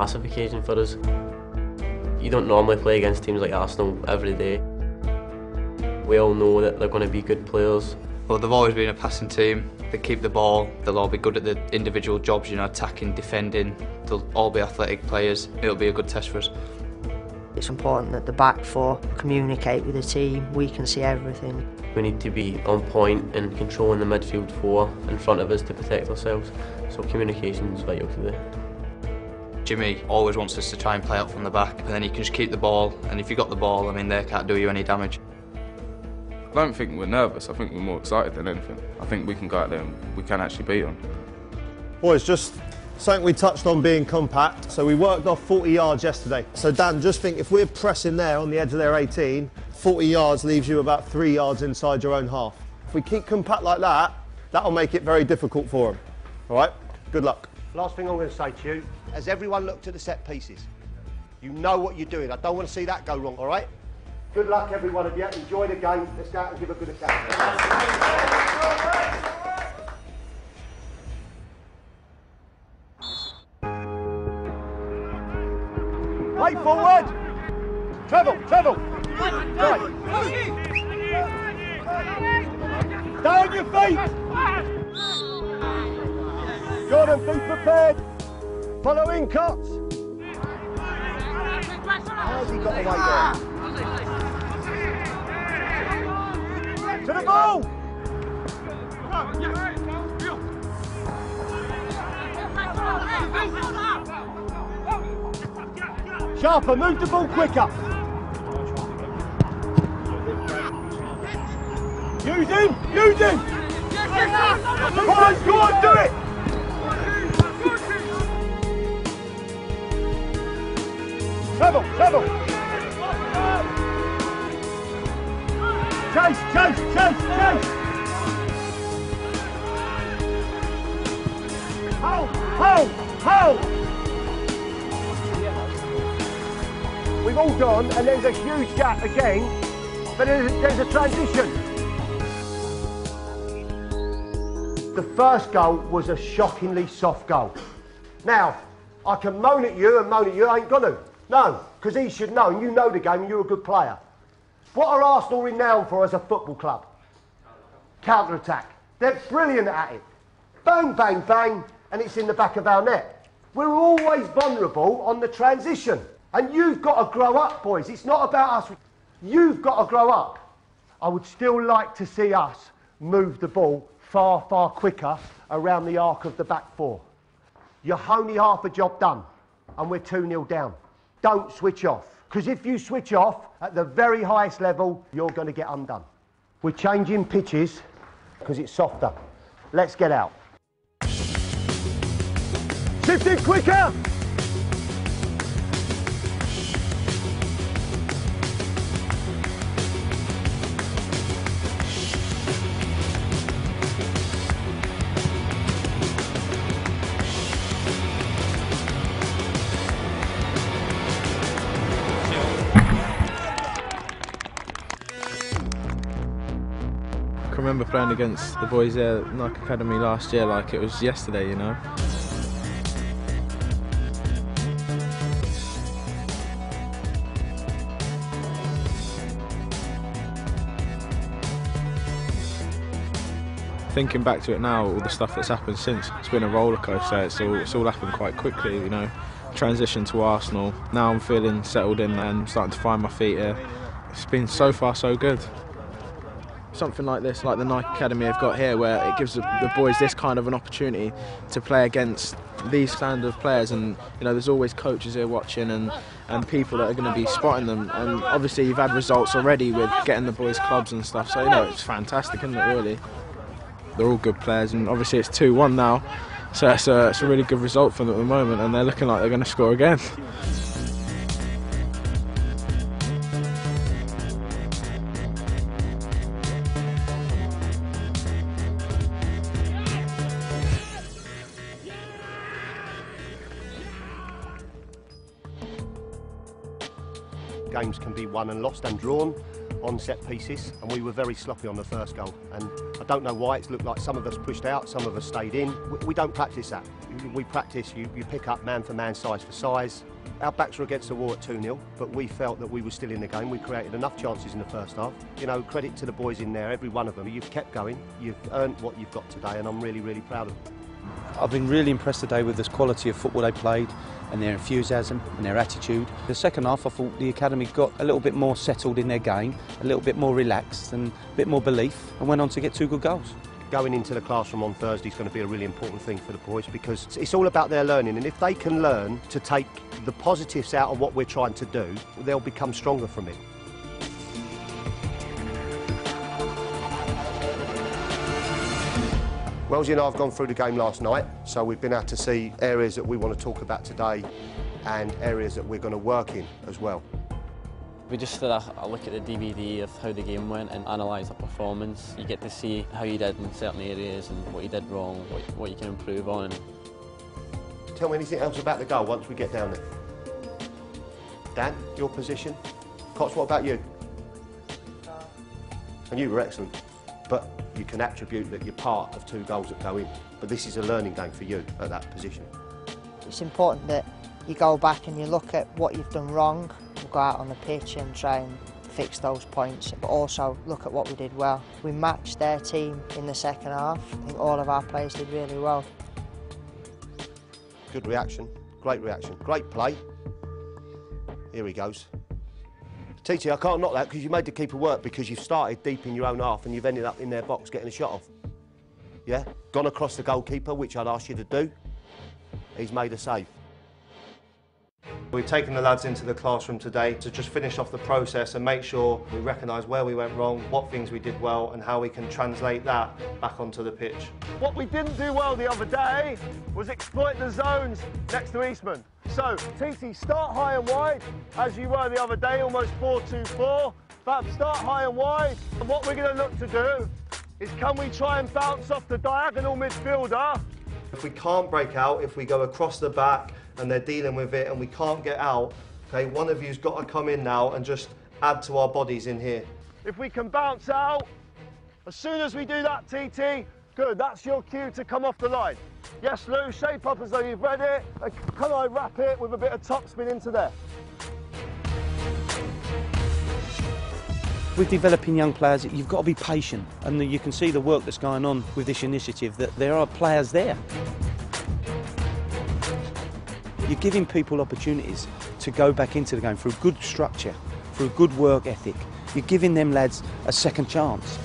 massive occasion for us. You don't normally play against teams like Arsenal every day. We all know that they're going to be good players. Well, they've always been a passing team. They keep the ball, they'll all be good at the individual jobs, you know, attacking, defending. They'll all be athletic players. It'll be a good test for us. It's important that the back four communicate with the team. We can see everything. We need to be on point and controlling the midfield four in front of us to protect ourselves. So communication is vital today. Jimmy always wants us to try and play out from the back, and then you can just keep the ball, and if you've got the ball, I mean, they can't do you any damage. I don't think we're nervous, I think we're more excited than anything. I think we can go out there and we can actually beat them. Boys, just something we touched on being compact. So we worked off 40 yards yesterday. So Dan, just think if we're pressing there on the edge of their 18, 40 yards leaves you about 3 yards inside your own half. If we keep compact like that, that'll make it very difficult for them. All right, good luck. Last thing I'm going to say to you, has everyone looked at the set pieces? You know what you're doing. I don't want to see that go wrong, all right? Good luck, every one of you. Enjoy the game. Let's go out and give a good account. Play forward. Treble. Right. Stay on your feet. Jordan, be prepared. Follow in, Cots. How's he got away there? To the ball! Sharper, move the ball quicker. Use him! Come on, do it! Treble! Chase! Hold! We've all gone, and there's a huge gap again, but there's a transition. The first goal was a shockingly soft goal. Now, I can moan at you, I ain't gonna. No, because he should know, and you know the game, and you're a good player. What are Arsenal renowned for as a football club? Counter-attack. They're brilliant at it. Bang, and it's in the back of our net. We're always vulnerable on the transition. And you've got to grow up, boys. It's not about us. You've got to grow up. I would still like to see us move the ball far quicker around the arc of the back four. You're only half a job done, and we're 2-0 down. Don't switch off, because if you switch off at the very highest level, you're going to get undone. We're changing pitches because it's softer. Let's get out. Shift in quicker! I remember playing against the boys there at Nike Academy last year like it was yesterday, you know. Thinking back to it now, all the stuff that's happened since, it's been a roller coaster. It's all happened quite quickly, you know. Transition to Arsenal. Now I'm feeling settled in and starting to find my feet here. It's been so far so good. Something like this, like the Nike Academy have got here, where it gives the boys this kind of an opportunity to play against these standard of players, and you know there's always coaches here watching and people that are going to be spotting them, and obviously you've had results already with getting the boys clubs and stuff, so you know it's fantastic, isn't it, really? They're all good players, and obviously it's 2-1 now, so it's a really good result for them at the moment, and they're looking like they're going to score again. Games can be won and lost and drawn. on set pieces, and we were very sloppy on the first goal. And I don't know why. It's looked like some of us pushed out, some of us stayed in. We don't practice that. We practice, you pick up man for man, size for size. Our backs were against the wall at 2-0, but we felt that we were still in the game. We created enough chances in the first half. You know, credit to the boys in there, every one of them. You've kept going, you've earned what you've got today, and I'm really, really proud of them. I've been really impressed today with this quality of football they played and their enthusiasm and their attitude. The second half, I thought the Academy got a little bit more settled in their game, a little bit more relaxed and a bit more belief, and went on to get 2 good goals. Going into the classroom on Thursday is going to be a really important thing for the boys, because it's all about their learning, and if they can learn to take the positives out of what we're trying to do, they'll become stronger from it. Wellesley and I have gone through the game last night, so we've been able to see areas that we want to talk about today and areas that we're going to work in as well. We just did a look at the DVD of how the game went and analysed the performance. You get to see how you did in certain areas and what you did wrong, what you can improve on. Tell me anything else about the goal once we get down there. Dan, your position? Cox, what about you? And you were excellent, but you can attribute that you're part of 2 goals that go in. But this is a learning game for you at that position. It's important that you go back and you look at what you've done wrong, and go out on the pitch and try and fix those points, but also look at what we did well. We matched their team in the second half. I think all of our players did really well. Good reaction, great play. Here he goes. TT, I can't knock that because you made the keeper work, because you've started deep in your own half and you've ended up in their box getting a shot off. Yeah? Gone across the goalkeeper, which I'd asked you to do. He's made a save. We've taken the lads into the classroom today to just finish off the process and make sure we recognise where we went wrong, what things we did well, and how we can translate that back onto the pitch. What we didn't do well the other day was exploit the zones next to Eastman. So, TT, start high and wide, as you were the other day, almost 4-2-4. But start high and wide. And what we're going to look to do is, can we try and bounce off the diagonal midfielder? If we can't break out, if we go across the back and they're dealing with it and we can't get out, okay, one of you's got to come in now and just add to our bodies in here. If we can bounce out, as soon as we do that, TT, good, that's your cue to come off the line. Yes, Lou, shape up as though you've read it. Can I wrap it with a bit of top spin into there? With developing young players, you've got to be patient, and you can see the work that's going on with this initiative, that there are players there. You're giving people opportunities to go back into the game through good structure, through good work ethic. You're giving them lads a second chance.